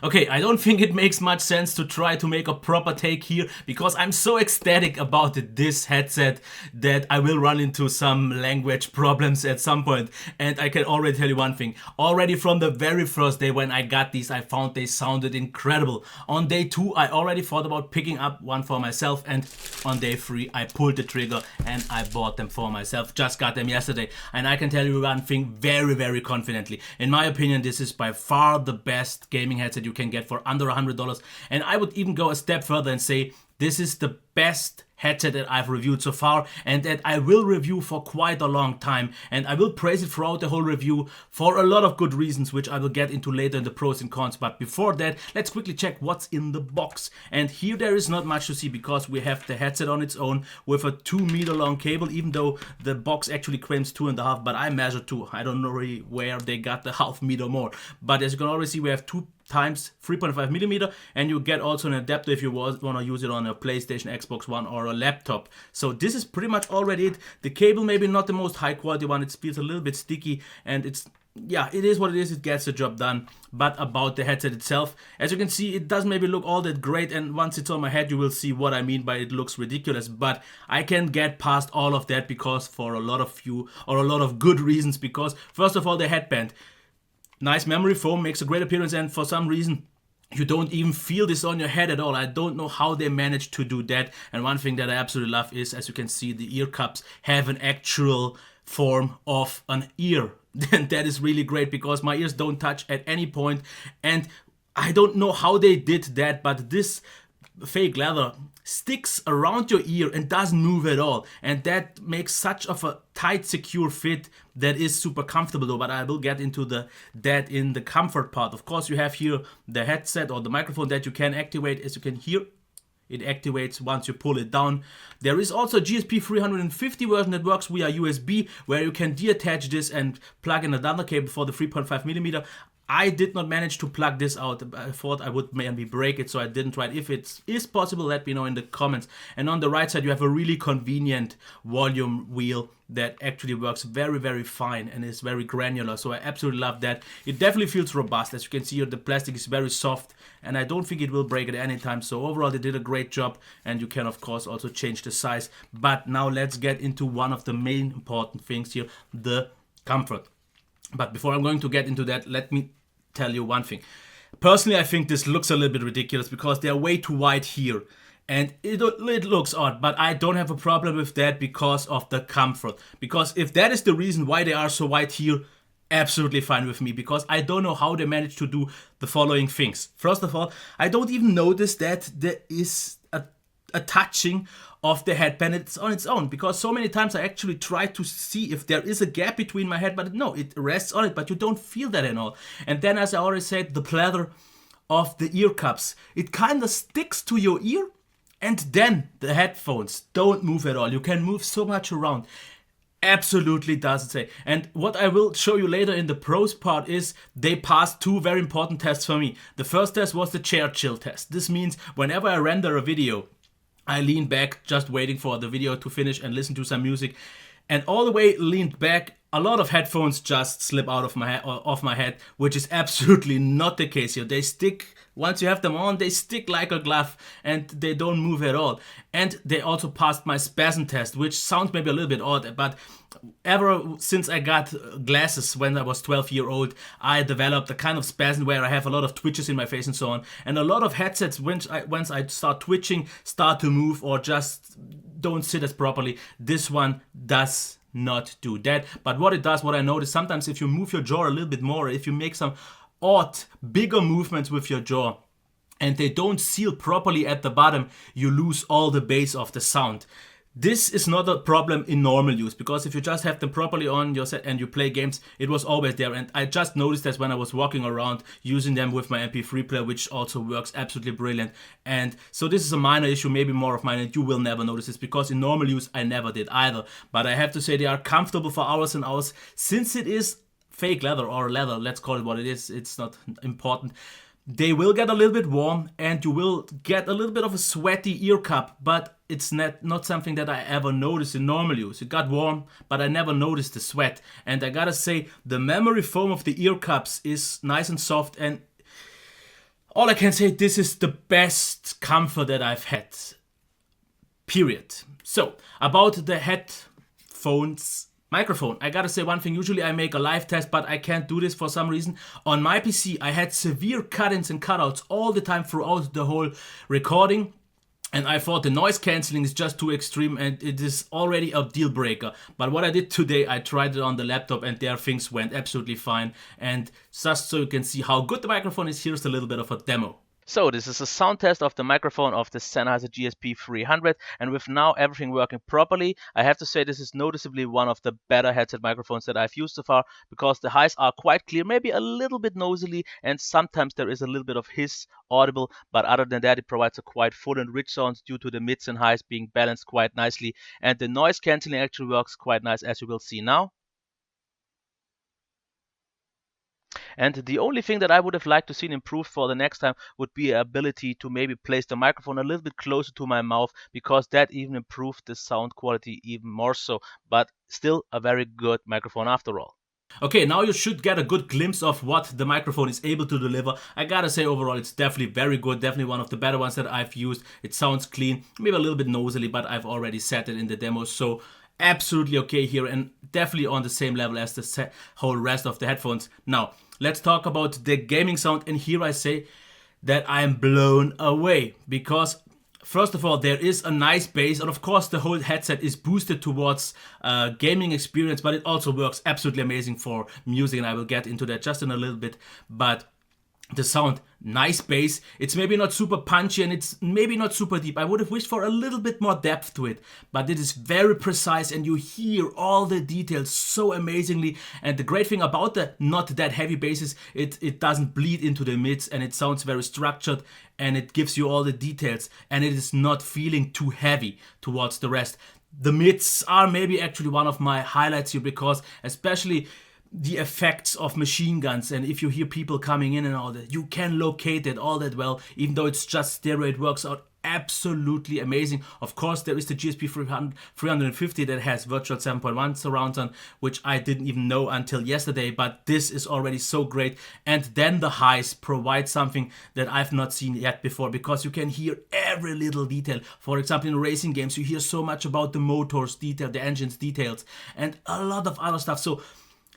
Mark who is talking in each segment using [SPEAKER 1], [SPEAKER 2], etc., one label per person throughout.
[SPEAKER 1] Okay, I don't think it makes much sense to try to make a proper take here because I'm so ecstatic about this headset that I will run into some language problems at some point. And I can already tell you one thing. Already from the very first day when I got these, I found they sounded incredible. On day 2, I already thought about picking up one for myself, and on day 3, I pulled the trigger and I bought them for myself. Just got them yesterday. And I can tell you one thing very, very confidently. In my opinion, this is by far the best gaming headset you can get for under $100, and I would even go a step further and say this is the best headset that I've reviewed so far, and that I will review for quite a long time, and I will praise it throughout the whole review for a lot of good reasons, which I will get into later in the pros and cons. But before that, let's quickly check what's in the box. And here there is not much to see because we have the headset on its own with a 2-meter long cable, even though the box actually claims 2.5, but I measured 2. I don't know really where they got the half meter more, but as you can already see, we have 2 times 3.5 millimeter, and you get also an adapter if you want to use it on a PlayStation, Xbox One, or a laptop. So this is pretty much already it. The cable maybe not the most high quality one, it feels a little bit sticky, and it's, yeah, it is what it is, it gets the job done. But about the headset itself, as you can see, it doesn't maybe look all that great, and once it's on my head you will see what I mean by it looks ridiculous, but I can get past all of that because for a lot of you, or a lot of good reasons, because first of all, the headband. Nice memory foam, makes a great appearance, and for some reason you don't even feel this on your head at all. I don't know how they managed to do that. And one thing that I absolutely love is, as you can see, the ear cups have an actual form of an ear. And that is really great because my ears don't touch at any point, and I don't know how they did that, but this fake leather sticks around your ear and doesn't move at all, and that makes such of a tight, secure fit that is super comfortable though. But I will get into that in the comfort part. Of course, you have here the headset or the microphone that you can activate. As you can hear, it activates once you pull it down. There is also a GSP 350 version that works via USB, where you can detach this and plug in another cable for the 3.5 millimeter. I did not manage to plug this out. I thought I would maybe break it, so I didn't try it. If it is possible, let me know in the comments. And on the right side, you have a really convenient volume wheel that actually works very, very fine and is very granular. So I absolutely love that. It definitely feels robust. As you can see here, the plastic is very soft, and I don't think it will break at any time. So overall, they did a great job, and you can, of course, also change the size. But now let's get into one of the main important things here, the comfort. But before I'm going to get into that, let me tell you one thing. Personally, I think this looks a little bit ridiculous because they're way too wide here. And it looks odd, but I don't have a problem with that because of the comfort. Because if that is the reason why they are so wide here, absolutely fine with me, because I don't know how they managed to do the following things. First of all, I don't even notice that there is a touching of the headband. It's on its own, because so many times I actually try to see if there is a gap between my head, but no, it rests on it, but you don't feel that at all. And then, as I already said, the pleather of the ear cups, it kind of sticks to your ear, and then the headphones don't move at all. You can move so much around. Absolutely doesn't say. And what I will show you later in the pros part is they passed 2 very important tests for me. The first test was the chair chill test. This means whenever I render a video, I lean back just waiting for the video to finish and listen to some music, and all the way leaned back, a lot of headphones just slip out of my head, which is absolutely not the case here. They stick, once you have them on, they stick like a glove and they don't move at all. And they also passed my spasm test, which sounds maybe a little bit odd, but ever since I got glasses when I was 12 years old, I developed a kind of spasm where I have a lot of twitches in my face and so on. And a lot of headsets, once I start twitching, start to move or just don't sit as properly. This one does not do that. But what it does, what I notice, sometimes if you move your jaw a little bit more, if you make some odd, bigger movements with your jaw, and they don't seal properly at the bottom, you lose all the bass of the sound. This is not a problem in normal use, because if you just have them properly on your set and you play games, it was always there. And I just noticed that when I was walking around using them with my MP3 player, which also works absolutely brilliant. And so this is a minor issue, maybe more of mine, and you will never notice this, because in normal use I never did either. But I have to say they are comfortable for hours and hours. Since it is fake leather or leather, let's call it what it is, it's not important. They will get a little bit warm and you will get a little bit of a sweaty ear cup, but it's not something that I ever noticed in normal use. It got warm, but I never noticed the sweat. And I gotta say, the memory foam of the ear cups is nice and soft, and all I can say, this is the best comfort that I've had, period. So, about the headphones microphone, I gotta say one thing. Usually I make a live test, but I can't do this for some reason. On my PC, I had severe cut-ins and cutouts all the time throughout the whole recording. And I thought the noise cancelling is just too extreme and it is already a deal breaker. But what I did today, I tried it on the laptop and there things went absolutely fine. And just so you can see how good the microphone is, here's a little bit of a demo.
[SPEAKER 2] So this is a sound test of the microphone of the Sennheiser GSP 300, and with now everything working properly, I have to say this is noticeably one of the better headset microphones that I've used so far, because the highs are quite clear, maybe a little bit nasally, and sometimes there is a little bit of hiss audible, but other than that it provides a quite full and rich sound due to the mids and highs being balanced quite nicely, and the noise cancelling actually works quite nice, as you will see now. And the only thing that I would have liked to see improved for the next time would be the ability to maybe place the microphone a little bit closer to my mouth, because that even improved the sound quality even more so. But still a very good microphone after all.
[SPEAKER 1] Okay, now you should get a good glimpse of what the microphone is able to deliver. I gotta say overall it's definitely very good, definitely one of the better ones that I've used. It sounds clean, maybe a little bit nasally, but I've already said it in the demo, so absolutely okay here and definitely on the same level as the whole rest of the headphones. Now, let's talk about the gaming sound, and here I say that I am blown away because first of all, there is a nice bass, and of course the whole headset is boosted towards gaming experience, but it also works absolutely amazing for music, and I will get into that just in a little bit. But the sound, nice bass, it's maybe not super punchy and it's maybe not super deep. I would have wished for a little bit more depth to it, but it is very precise and you hear all the details so amazingly. And the great thing about the not that heavy bass is it doesn't bleed into the mids, and it sounds very structured and it gives you all the details, and it is not feeling too heavy towards the rest. The mids are maybe actually one of my highlights here, because especially the effects of machine guns, and if you hear people coming in and all that, you can locate it all that well. Even though it's just stereo, it works out absolutely amazing. Of course, there is the GSP 350 that has virtual 7.1 surround sound, which I didn't even know until yesterday, but this is already so great. And then the highs provide something that I've not seen yet before, because you can hear every little detail. For example, in racing games, you hear so much about the motors detail, the engines details, and a lot of other stuff. So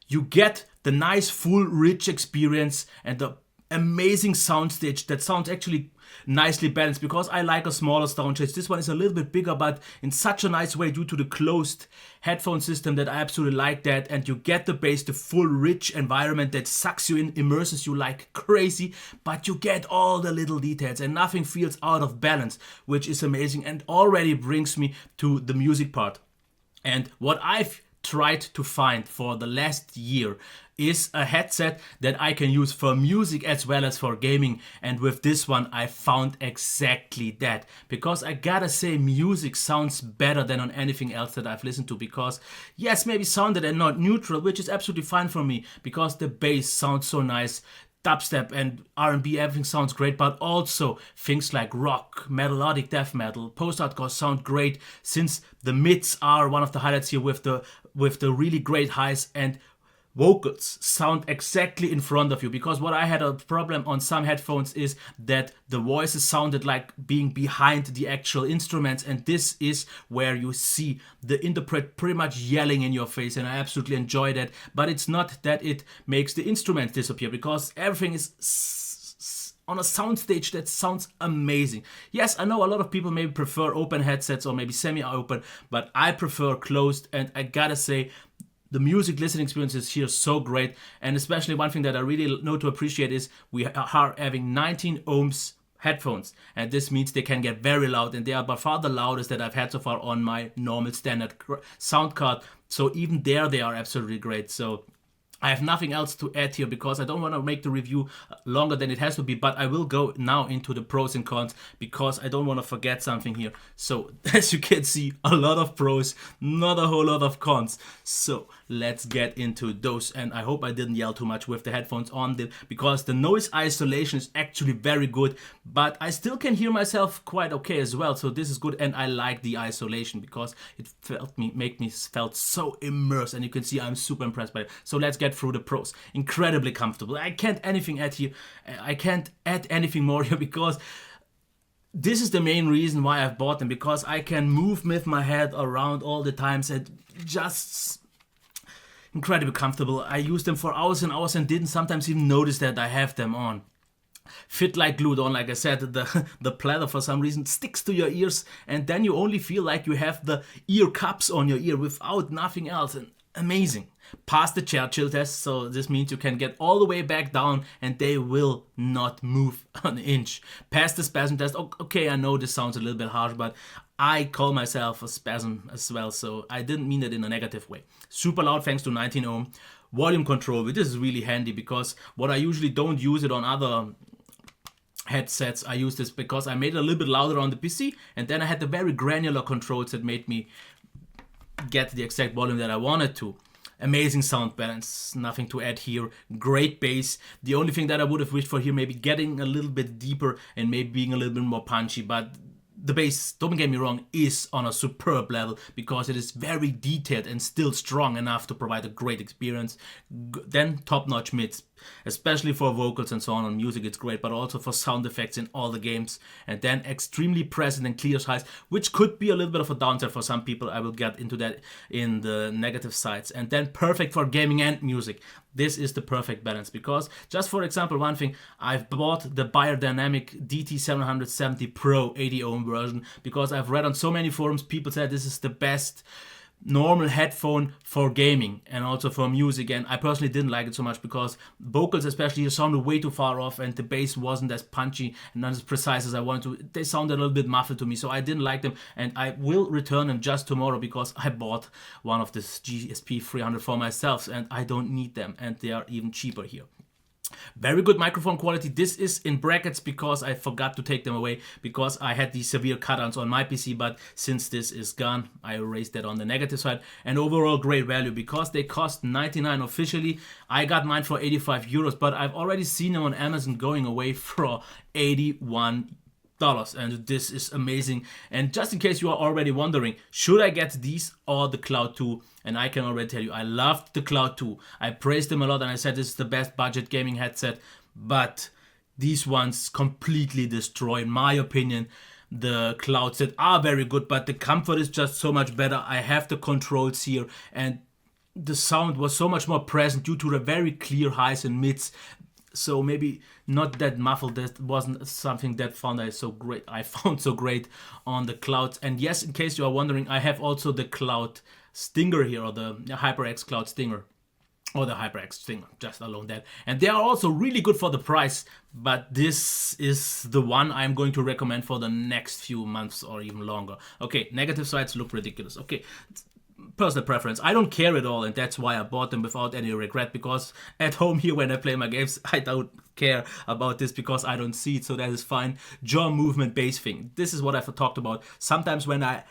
[SPEAKER 1] you get the nice, full, rich experience and the amazing soundstage that sounds actually nicely balanced, because I like a smaller soundstage. This one is a little bit bigger, but in such a nice way due to the closed headphone system that I absolutely like that. And you get the bass, the full, rich environment that sucks you in, immerses you like crazy, but you get all the little details and nothing feels out of balance, which is amazing and already brings me to the music part. And what I've tried to find for the last year is a headset that I can use for music as well as for gaming, and with this one I found exactly that, because I gotta say music sounds better than on anything else that I've listened to, because yes, maybe sounded and not neutral, which is absolutely fine for me because the bass sounds so nice, dubstep and R&B, everything sounds great, but also things like rock, melodic death metal, post-hardcore sound great, since the mids are one of the highlights here with the really great highs, and vocals sound exactly in front of you, because what I had a problem on some headphones is that the voices sounded like being behind the actual instruments, and this is where you see the interpret pretty much yelling in your face, and I absolutely enjoy that. But it's not that it makes the instruments disappear, because everything is on a soundstage that sounds amazing. Yes, I know a lot of people maybe prefer open headsets or maybe semi-open, but I prefer closed, and I gotta say the music listening experience is here so great. And especially one thing that I really know to appreciate is we are having 19 ohms headphones, and this means they can get very loud, and they are by far the loudest that I've had so far on my normal standard sound card. So even there they are absolutely great. So I have nothing else to add here, because I don't want to make the review longer than it has to be, but I will go now into the pros and cons, because I don't want to forget something here. So as you can see, a lot of pros, not a whole lot of cons. So let's get into those. And I hope I didn't yell too much with the headphones on, because the noise isolation is actually very good, but I still can hear myself quite okay as well, so this is good. And I like the isolation because it felt so immersed, and you can see I'm super impressed by it. So let's get through the pros. Incredibly comfortable. I can't add anything more here, because this is the main reason why I've bought them, because I can move with my head around all the times, and just incredibly comfortable. I use them for hours and hours and didn't sometimes even notice that I have them on. Fit like glued on, like I said. The platter for some reason sticks to your ears, and then you only feel like you have the ear cups on your ear without nothing else. And amazing. Pass the chair chill test, so this means you can get all the way back down and they will not move an inch. Pass the spasm test. Okay, I know this sounds a little bit harsh, but I call myself a spasm as well, so I didn't mean it in a negative way. Super loud thanks to 19 ohm. Volume control, this is really handy, because what I usually don't use it on other headsets, I use this because I made it a little bit louder on the PC, and then I had the very granular controls that made me get the exact volume that I wanted to. Amazing sound balance, nothing to add here. Great bass. The only thing that I would have wished for here, maybe getting a little bit deeper and maybe being a little bit more punchy, but the bass, don't get me wrong, is on a superb level, because it is very detailed and still strong enough to provide a great experience. Then top-notch mids, especially for vocals and so on music, it's great, but also for sound effects in all the games. And then extremely present and clear highs, which could be a little bit of a downside for some people. I will get into that in the negative sides. And then perfect for gaming and music. This is the perfect balance, because just for example, one thing, I've bought the Beyerdynamic DT770 Pro 80 ohm version, because I've read on so many forums, people said this is the best normal headphone for gaming and also for music, and I personally didn't like it so much, because vocals especially sounded way too far off, and the bass wasn't as punchy and not as precise as I wanted to. They sounded a little bit muffled to me, so I didn't like them, and I will return them just tomorrow, because I bought one of this GSP 300 for myself and I don't need them, and they are even cheaper here. Very good microphone quality. This is in brackets because I forgot to take them away, because I had these severe cut-downs on my PC, but since this is gone, I erased that on the negative side. And overall great value, because they cost 99 officially. I got mine for 85 euros, but I've already seen them on Amazon going away for 81 and this is amazing. And just in case you are already wondering, should I get these or the Cloud 2? And I can already tell you, I loved the Cloud 2. I praised them a lot and I said this is the best budget gaming headset, but these ones completely destroy, in my opinion, the Clouds that are very good, but the comfort is just so much better. I have the controls here, and the sound was so much more present due to the very clear highs and mids. So maybe not that muffled. That wasn't something that I found so great on the Clouds. And yes, in case you are wondering, I have also the Cloud Stinger here, or the HyperX Cloud Stinger, or the HyperX Stinger, just alone that. And they are also really good for the price, but this is the one I'm going to recommend for the next few months or even longer. Okay, negative sides look ridiculous. Okay, personal preference. I don't care at all, and that's why I bought them without any regret, because at home here when I play my games, I don't care about this because I don't see it, so that is fine. Jaw movement bass thing. This is what I've talked about. Sometimes when I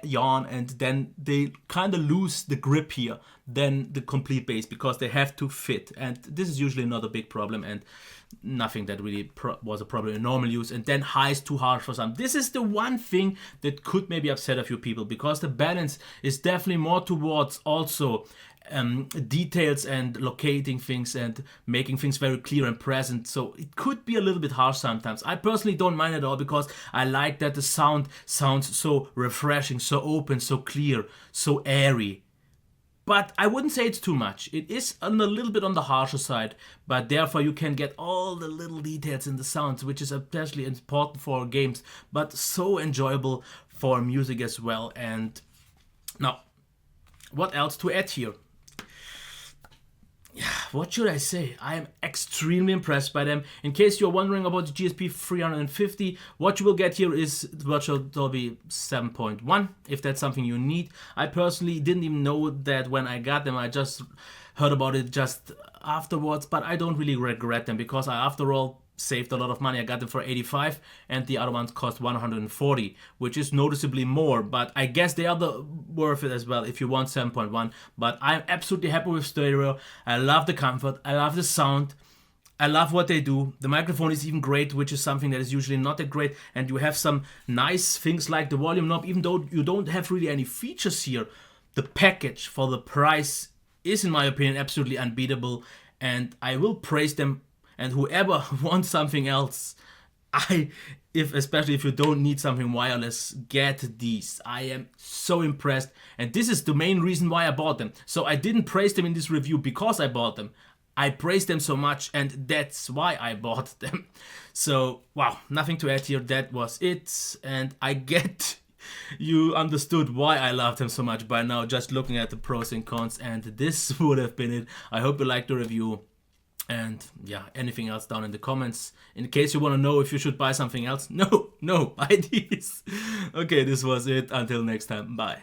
[SPEAKER 1] yawn and then they kind of lose the grip here, then the complete bass, because they have to fit, and this is usually not a big problem and nothing that really was a problem in normal use. And then highs too harsh for some. This is the one thing that could maybe upset a few people, because the balance is definitely more towards also details and locating things and making things very clear and present, so it could be a little bit harsh sometimes. I personally don't mind at all, because I like that the sound sounds so refreshing, so open, so clear, so airy. But I wouldn't say it's too much. It is a little bit on the harsher side, but therefore you can get all the little details in the sounds, which is especially important for games, but so enjoyable for music as well. And now, what else to add here? What should I say? I am extremely impressed by them. In case you're wondering about the GSP 350, what you will get here is Virtual Dolby 7.1, if that's something you need. I personally didn't even know that when I got them. I just heard about it just afterwards, but I don't really regret them, because I, after all, saved a lot of money. I got them for 85 and the other ones cost 140, which is noticeably more, but I guess they are worth it as well if you want 7.1. But I'm absolutely happy with stereo. I love the comfort, I love the sound, I love what they do. The microphone is even great, which is something that is usually not that great, and you have some nice things like the volume knob. Even though you don't have really any features here, the package for the price is, in my opinion, absolutely unbeatable, and I will praise them. And whoever wants something else, especially if you don't need something wireless, get these. I am so impressed, and this is the main reason why I bought them. So I didn't praise them in this review because I bought them. I praised them so much, and that's why I bought them. So wow, nothing to add here. That was it, and I get you understood why I love them so much by now, just looking at the pros and cons, and this would have been it. I hope you liked the review. And yeah, anything else down in the comments. In case you want to know if you should buy something else. No, buy these. Okay, this was it. Until next time. Bye.